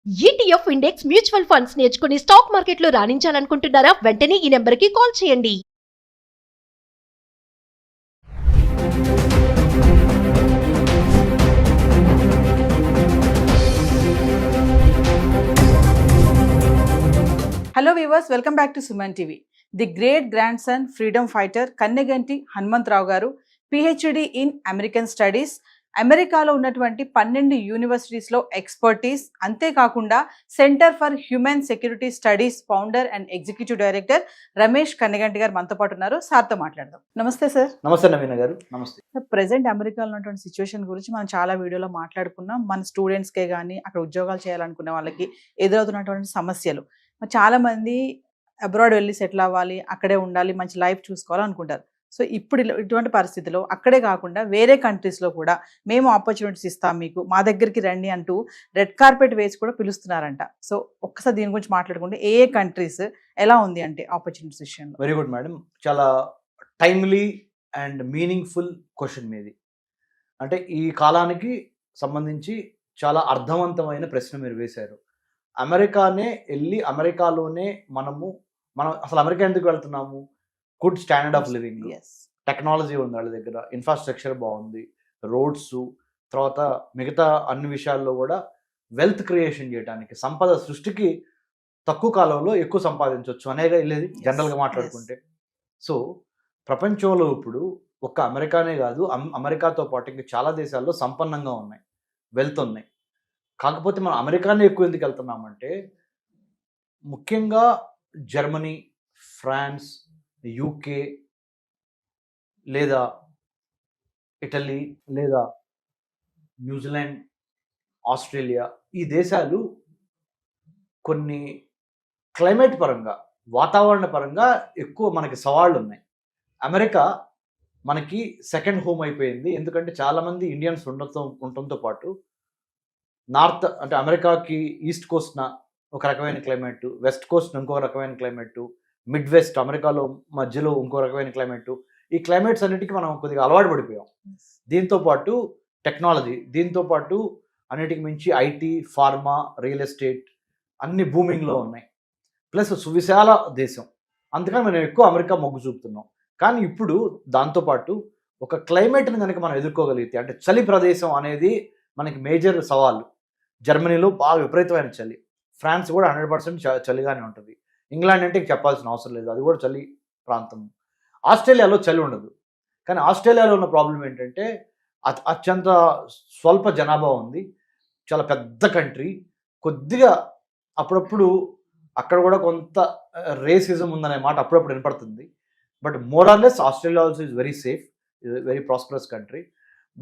ETF index mutual funds నేర్చుకుని stock మార్కెట్లో రాణించాలనుకుంటున్నారా? వెంటనే ఈ నెంబర్కి కాల్ చేయండి. Hello viewers, welcome back to Suman TV. The great grandson freedom fighter Kanneganti Hanumantharao గారు పిహెచ్డి ఇన్ అమెరికన్ స్టడీస్, అమెరికాలో ఉన్నటువంటి 12 యూనివర్సిటీస్లో ఎక్స్పర్టీస్, అంతేకాకుండా centre for human security studies founder and executive director Ramesh Kanneganti గారు మనతో పాటు ఉన్నారు. సార్తో మాట్లాడదాం. నమస్తే సార్. నమస్తే నవీన గారు. నమస్తే. ప్రెసెంట్ అమెరికాలో ఉన్నటువంటి సిచ్యువేషన్ గురించి మనం చాలా వీడియోలో మాట్లాడుకున్నాం. మన స్టూడెంట్స్కే కానీ అక్కడ ఉద్యోగాలు చేయాలనుకునే వాళ్ళకి ఎదురవుతున్నటువంటి సమస్యలు. చాలా మంది అబ్రాడ్ వెళ్ళి సెటిల్ అవ్వాలి, అక్కడే ఉండాలి, మంచి లైఫ్ చూసుకోవాలి అనుకుంటారు. సో ఇప్పుడు ఇటువంటి పరిస్థితిలో అక్కడే కాకుండా వేరే కంట్రీస్లో కూడా మేము ఆపర్చునిటీస్ ఇస్తాం, మీకు మా దగ్గరికి రండి అంటూ రెడ్ కార్పెట్ వేసి కూడా పిలుస్తున్నారంట. సో ఒక్కసారి దీని గురించి మాట్లాడుకుంటే ఏ కంట్రీస్ ఎలా ఉంది అంటే ఆపర్చునిటీస్ విషయంలో? వెరీ గుడ్ మేడం, చాలా టైమ్లీ అండ్ మీనింగ్ఫుల్ క్వశ్చన్ మీది. అంటే ఈ కాలానికి సంబంధించి చాలా అర్థవంతమైన ప్రశ్న మీరు వేశారు. అమెరికానే వెళ్ళి అమెరికాలోనే మనం అసలు అమెరికా ఎందుకు వెళ్తున్నాము? Good standard of living, technology ఉంది వాళ్ళ దగ్గర, ఇన్ఫ్రాస్ట్రక్చర్ బాగుంది, రోడ్స్, తర్వాత మిగతా అన్ని విషయాల్లో కూడా వెల్త్ క్రియేషన్ చేయడానికి, సంపద సృష్టికి తక్కువ కాలంలో ఎక్కువ సంపాదించవచ్చు అనేగా వెళ్ళేది జనరల్గా మాట్లాడుకుంటే. సో ప్రపంచంలో ఇప్పుడు ఒక్క అమెరికానే కాదు, అమెరికాతో పాటు ఇంకా చాలా దేశాల్లో సంపన్నంగా ఉన్నాయి, వెల్త్ ఉన్నాయి. కాకపోతే మనం అమెరికానే ఎక్కువ ఎందుకు వెళ్తున్నామంటే, ముఖ్యంగా జర్మనీ, ఫ్రాన్స్, యూకే లేదా ఇటలీ లేదా న్యూజిలాండ్, ఆస్ట్రేలియా, ఈ దేశాలు కొన్ని క్లైమేట్ పరంగా, వాతావరణ పరంగా ఎక్కువ మనకి సవాళ్ళు ఉన్నాయి. అమెరికా మనకి సెకండ్ హోమ్ అయిపోయింది. ఎందుకంటే చాలామంది ఇండియన్స్ ఉండటంతో పాటు నార్త్ అంటే అమెరికాకి ఈస్ట్ కోస్ట్న ఒక రకమైన క్లైమేట్, వెస్ట్ కోస్ట్న ఇంకో రకమైన క్లైమేట్, మిడ్ వెస్ట్ అమెరికాలో మధ్యలో ఇంకో రకమైన క్లైమేట్. ఈ క్లైమేట్స్ అన్నిటికీ మనం కొద్దిగా అలవాటు పడిపోయాం. దీంతోపాటు టెక్నాలజీ, దీంతోపాటు అన్నిటికి మించి ఐటీ, ఫార్మా, రియల్ ఎస్టేట్ అన్ని బూమింగ్లో ఉన్నాయి. ప్లస్ సువిశాల దేశం, అందుకని మనం ఎక్కువ అమెరికా మొగ్గు చూపుతున్నాం. కానీ ఇప్పుడు దాంతోపాటు ఒక క్లైమేట్ని కనుక మనం ఎదుర్కోగలిగితే, అంటే చలి ప్రదేశం అనేది మనకి మేజర్ సవాలు. జర్మనీలో బాగా విపరీతమైన చలి, ఫ్రాన్స్ కూడా 100% చలిగానే ఉంటుంది, ఇంగ్లాండ్ అంటే చెప్పాల్సిన అవసరం లేదు, అది కూడా చలి ప్రాంతం. ఆస్ట్రేలియాలో చలి ఉండదు. కానీ ఆస్ట్రేలియాలో ఉన్న ప్రాబ్లం ఏంటంటే అత్యంత స్వల్ప జనాభా ఉంది, చాలా పెద్ద కంట్రీ, కొద్దిగా అప్పుడప్పుడు అక్కడ కూడా కొంత రేసిజం ఉందనే మాట అప్పుడప్పుడు వినపడుతుంది. But more or less Australia also is very safe, very prosperous country.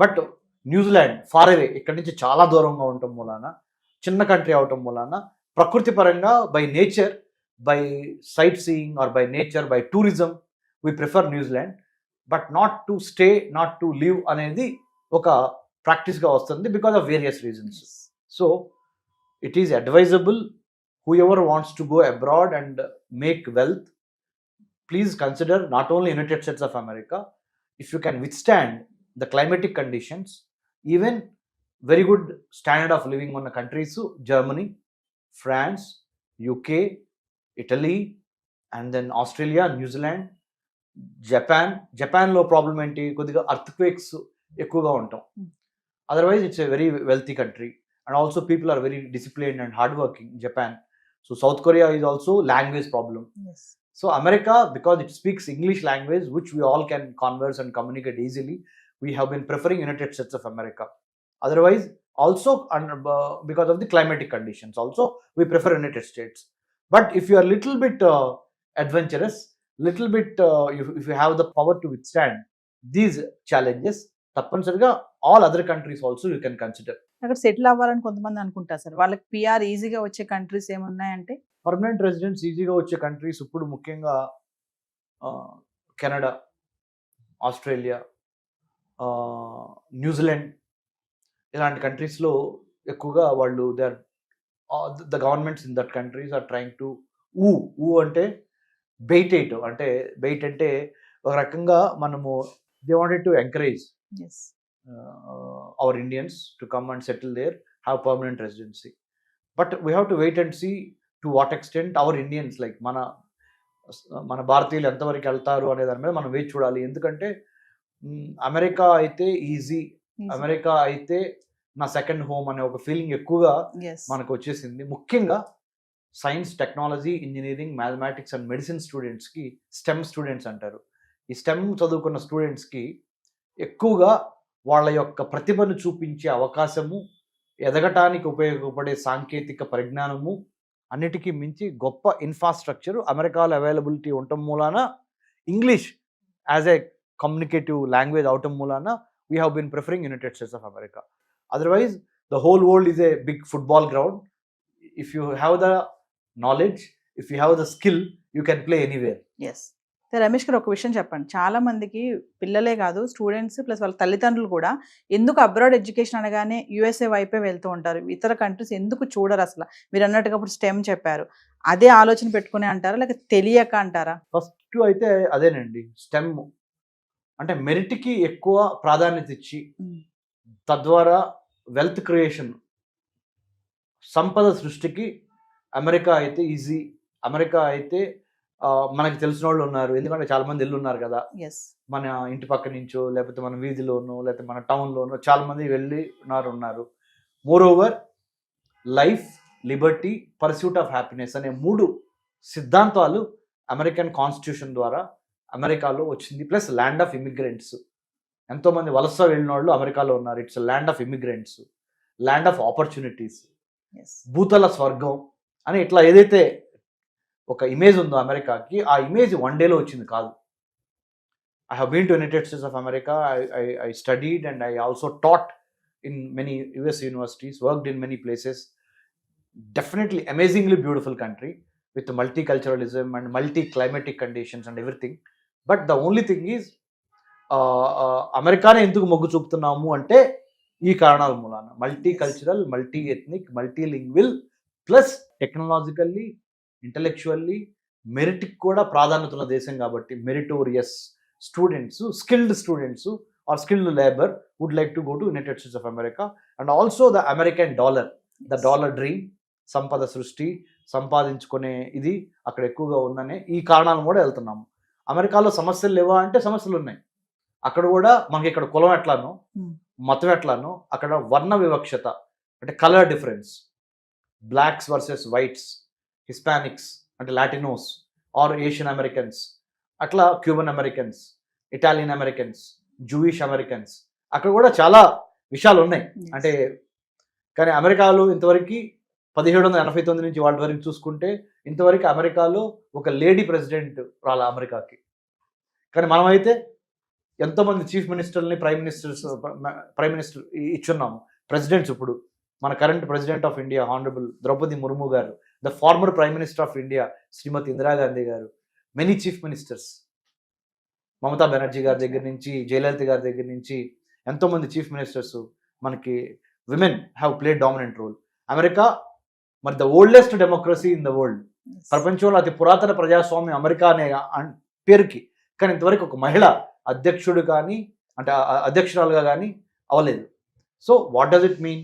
But New Zealand far away, ఇక్కడి నుంచి చాలా దూరంగా ఉండటం మూలాన, చిన్న కంట్రీ అవటం మూలాన, ప్రకృతి పరంగా by nature, by sight seeing or by nature, by tourism we prefer New Zealand. But not to stay, not to live అనేది ఒక ప్రాక్టీస్గా వస్తుంది because of various reasons. So it is advisable, whoever wants to go abroad and make wealth, please consider not only United States of America. If you can withstand the climatic conditions, even very good standard of living on the countries, Germany, France, UK, Italy, and then Australia, New Zealand, Japan lo problem enti kodiga earthquakes ekkuva untam. Otherwise it's a very wealthy country, and also people are very disciplined and hardworking in Japan. So South Korea is also language problem. Yes. So America, because it speaks English language, which we all can converse and communicate easily, we have been preferring United States of America. Otherwise, also because of the climatic conditions, also we prefer United States. But if you are little bit adventurous, little bit if you have the power to withstand these challenges, తప్పనిసరిగా all other countries also you can consider. అక్కడ settle అవ్వాలని కొంతమంది అనుకుంటారు sir, వాళ్ళకి PR ఈజీగా వచ్చే countries ఏమున్నాయంటే? Permanent residence ఈజీగా వచ్చే కంట్రీస్ ఇప్పుడు ముఖ్యంగా కెనడా, ఆస్ట్రేలియా, న్యూజిలాండ్ ఇలాంటి కంట్రీస్లో ఎక్కువగా వాళ్ళు the governments in that countries are trying to uh అంటే బెయిట్ అంటే బెయిట్ అంటే ఒక రకంగా మనము they wanted to encourage our Indians to come and settle there, have permanent residency. But we have to wait and see to what extent our Indians like మన భారతీయులు ఎంతవరకు వెళ్తారు అనే దాని మీద మనం వేచి చూడాలి. ఎందుకంటే అమెరికా అయితే ఈజీ, అమెరికా అయితే నా సెకండ్ హోమ్ అనే ఒక ఫీలింగ్ ఎక్కువగా మనకు వచ్చేసింది. ముఖ్యంగా science, technology, engineering, mathematics and medicine స్టూడెంట్స్కి స్టెమ్ స్టూడెంట్స్ అంటారు. ఈ స్టెమ్ చదువుకున్న స్టూడెంట్స్కి ఎక్కువగా వాళ్ళ యొక్క ప్రతిభను చూపించే అవకాశము, ఎదగటానికి ఉపయోగపడే సాంకేతిక పరిజ్ఞానము, అన్నిటికీ మించి గొప్ప ఇన్ఫ్రాస్ట్రక్చర్ అమెరికాలో అవైలబిలిటీ ఉండటం మూలాన, English as a communicative language అవటం మూలాన we have been preferring United States of America. Otherwise the whole world is a big football ground. If you have the knowledge, if you have the skill, you can play anywhere. Yes. Ramesh గారు, ఒక విషయం చెప్పండి. చాలా మందికి పిల్లలే కాదు, students plus వాళ్ళ తల్లిదండ్రులు కూడా ఎందుకు అబ్రాడ్ ఎడ్యుకేషన్ అనగానే యూఎస్ఏ వైపే వెళ్తూ ఉంటారు, ఇతర కంట్రీస్ ఎందుకు చూడరు అసలు? మీరు అన్నట్టుగా ఇప్పుడు స్టెమ్ చెప్పారు, అదే ఆలోచన పెట్టుకునే అంటారా లేక తెలియక అంటారా? ఫస్ట్ అయితే అదేనండి, స్టెమ్ అంటే మెరిట్కి ఎక్కువ ప్రాధాన్యత ఇచ్చి తద్వారా వెల్త్ క్రియేషన్, సంపద సృష్టికి అమెరికా అయితే ఈజీ. అమెరికా అయితే మనకి తెలిసిన వాళ్ళు ఉన్నారు, ఎందుకంటే చాలా మంది ఇల్లు ఉన్నారు కదా, మన ఇంటి పక్క నుంచో లేకపోతే మన వీధిలోనో లేకపోతే మన టౌన్లోనో చాలా మంది వెళ్ళి ఉన్నారు. More over life, Liberty, pursuit of happiness అనే 3 సిద్ధాంతాలు అమెరికన్ కాన్స్టిట్యూషన్ ద్వారా అమెరికాలో వచ్చింది. ప్లస్ ల్యాండ్ ఆఫ్ ఇమిగ్రెంట్స్, ఎంతోమంది వలస వెళ్ళిన వాళ్ళు అమెరికాలో ఉన్నారు. It's land of immigrants, land of opportunities, భూతల స్వర్గం అని ఇట్లా ఏదైతే ఒక ఇమేజ్ ఉందో అమెరికాకి, ఆ ఇమేజ్ వన్ డేలో వచ్చింది కాదు. I have been to United States of America. I studied and I also taught in many US universities, worked in many places. Definitely amazingly beautiful country with multiculturalism and multi-climatic conditions and everything. But the only thing is అమెరికానే ఎందుకు మొగ్గు చూపుతున్నాము అంటే ఈ కారణాల మూలాన, multicultural, multi ethnic, multilingual, plus technologically, intellectually, మెరిట్కి కూడా ప్రాధాన్యత ఉన్న దేశం కాబట్టి meritorious students, skilled students or skilled labour would like to go to United States of America. And also the American dollar, the dollar dream, సంపద సృష్టి, సంపాదించుకునే ఇది అక్కడ ఎక్కువగా ఉందనే ఈ కారణాలు కూడా వెళ్తున్నాము. అమెరికాలో సమస్యలు లేవా అంటే సమస్యలు ఉన్నాయి. అక్కడ కూడా మనకి ఇక్కడ కులం ఎట్లానో, మతం ఎట్లానో, అక్కడ వర్ణ వివక్షత అంటే colour difference, blocks versus whites, Hispanics అంటే లాటినోస్ ఆర్ ఏషియన్ అమెరికన్స్, అట్లా Cuban Americans, Italian Americans, Jewish Americans, అక్కడ కూడా చాలా విషయాలు ఉన్నాయి. అంటే కానీ అమెరికాలో ఇంతవరకు 1789 నుంచి వాళ్ళ వరకు చూసుకుంటే ఇంతవరకు అమెరికాలో ఒక లేడీ ప్రెసిడెంట్ రాలా అమెరికాకి. కానీ మనమైతే ఎంతోమంది చీఫ్ మినిస్టర్ని, ప్రైమ్ మినిస్టర్ ఇచ్చున్నాము. ప్రెసిడెంట్స్ ఇప్పుడు మన current president of India honourable Draupadi Murmu గారు, the farmer prime minister of India శ్రీమతి ఇందిరాగాంధీ గారు, many chief ministers, Mamata Banerjee గారి దగ్గర నుంచి, జయలలిత గారి దగ్గర నుంచి ఎంతోమంది చీఫ్ మినిస్టర్స్ మనకి women have played dominant role. America మరి the oldest democracy in the world, ప్రపంచంలో అతి పురాతన ప్రజాస్వామ్యం అమెరికా అనే పేరుకి. కానీ ఇంతవరకు ఒక మహిళ అధ్యక్షుడు కానీ అంటే అధ్యక్షురాలుగా కానీ అవ్వలేదు. So what does it mean?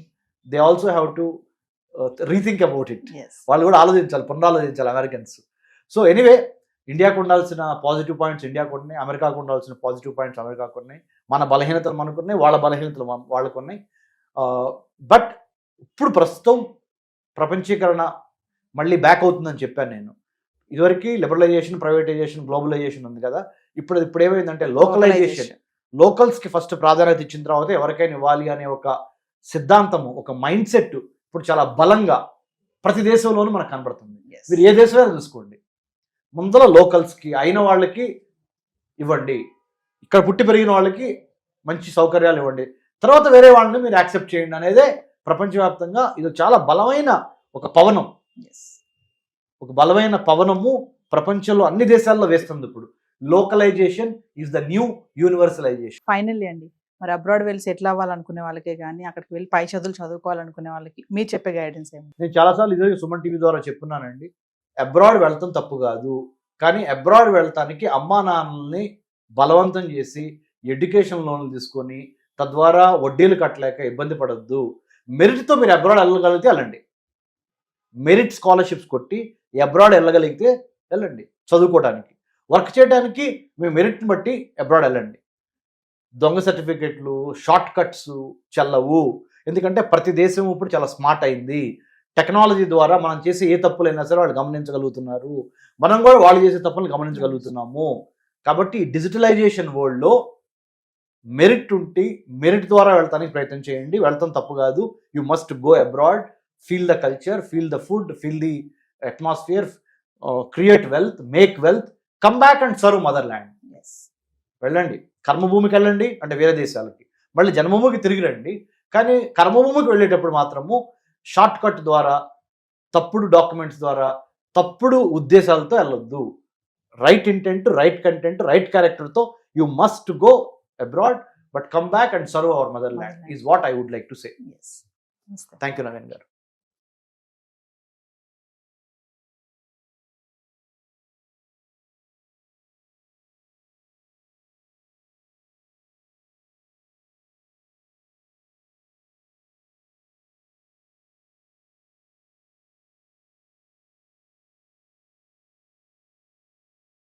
They also have to rethink about it. వాళ్ళు కూడా ఆలోచించాలి, పునరాలోచించాలి అమెరికన్స్. సో ఎనీవే, ఇండియాకు ఉండాల్సిన పాజిటివ్ పాయింట్స్ ఇండియాకు ఉన్నాయి, అమెరికాకు ఉండాల్సిన పాజిటివ్ పాయింట్స్ అమెరికాకు ఉన్నాయి, మన బలహీనతలు మనకున్నాయి, వాళ్ళ బలహీనతలు వాళ్ళకు ఉన్నాయి. బట్ ఇప్పుడు ప్రస్తుతం ప్రపంచీకరణ మళ్ళీ బ్యాక్ అవుతుందని చెప్పాను నేను. ఇదివరకు లిబరలైజేషన్, ప్రైవేటైజేషన్, గ్లోబలైజేషన్ ఉంది కదా. ఇప్పుడు ఏమైందంటే లోకలైజేషన్, లోకల్స్కి ఫస్ట్ ప్రాధాన్యత ఇచ్చిన తర్వాత ఎవరికైనా ఇవ్వాలి అనే ఒక సిద్ధాంతము, ఒక మైండ్ సెట్ ఇప్పుడు చాలా బలంగా ప్రతి దేశంలోనూ మనకు కనబడుతుంది. మీరు ఏ దేశమైనా చూసుకోండి, ముందర లోకల్స్కి అయిన వాళ్ళకి ఇవ్వండి, ఇక్కడ పుట్టి పెరిగిన వాళ్ళకి మంచి సౌకర్యాలు ఇవ్వండి, తర్వాత వేరే వాళ్ళని మీరు యాక్సెప్ట్ చేయండి అనేదే ప్రపంచవ్యాప్తంగా ఇది చాలా బలమైన ఒక పవనం. ఒక బలమైన పవనము ప్రపంచంలో అన్ని దేశాల్లో వేస్తుంది ఇప్పుడు. Localisation is the new universalisation. Finally అండి, మరి అబ్రాడ్ వెళ్ళి సెటిల్ అవ్వాలనుకునే వాళ్ళకే కానీ అక్కడికి వెళ్ళి పై చదువులు చదువుకోవాలనుకునే వాళ్ళకి మీరు చెప్పే గైడెన్స్ ఏమి? నేను చాలాసార్లు ఇదే సుమన్ టీవీ ద్వారా చెప్పున్నానండి. అబ్రాడ్ వెళ్తాం తప్పు కాదు, కానీ అబ్రాడ్ వెళ్తానికి అమ్మా నాన్నల్ని బలవంతం చేసి ఎడ్యుకేషన్ లోన్లు తీసుకొని తద్వారా వడ్డీలు కట్టలేక ఇబ్బంది పడద్దు. మెరిట్తో మీరు అబ్రాడ్ వెళ్ళగలిగితే వెళ్ళండి. మెరిట్ స్కాలర్షిప్స్ కొట్టి అబ్రాడ్ వెళ్ళగలిగితే వెళ్ళండి చదువుకోవడానికి. వర్క్ చేయడానికి మీ మెరిట్ని బట్టి అబ్రాడ్ వెళ్ళండి. దొంగ సర్టిఫికెట్లు, షార్ట్ కట్స్ చెల్లవు. ఎందుకంటే ప్రతి దేశం ఇప్పుడు చాలా స్మార్ట్ అయింది. టెక్నాలజీ ద్వారా మనం చేసే ఏ తప్పులైనా సరే వాళ్ళు గమనించగలుగుతున్నారు. మనం కూడా వాళ్ళు చేసే తప్పులను గమనించగలుగుతున్నాము. కాబట్టి డిజిటలైజేషన్ వరల్డ్లో మెరిట్ ఉంటే మెరిట్ ద్వారా వెళ్తానికి ప్రయత్నం చేయండి. వెళ్తాం తప్పు కాదు. You must go abroad, feel the culture, feel the food, feel the atmosphere, create wealth, make wealth, come back and serve mother land. వెళ్ళండి, కర్మభూమికి వెళ్ళండి, అంటే వేరే దేశాలకి. మళ్ళీ జన్మభూమికి తిరిగి రండి. కానీ కర్మభూమికి వెళ్ళేటప్పుడు మాత్రము షార్ట్ కట్ ద్వారా, తప్పుడు డాక్యుమెంట్స్ ద్వారా, తప్పుడు ఉద్దేశాలతో వెళ్ళొద్దు. Right intent, right content, right క్యారెక్టర్తో you must go abroad, but come back and serve our mother land is what I would like to say. Thank you Naveen గారు.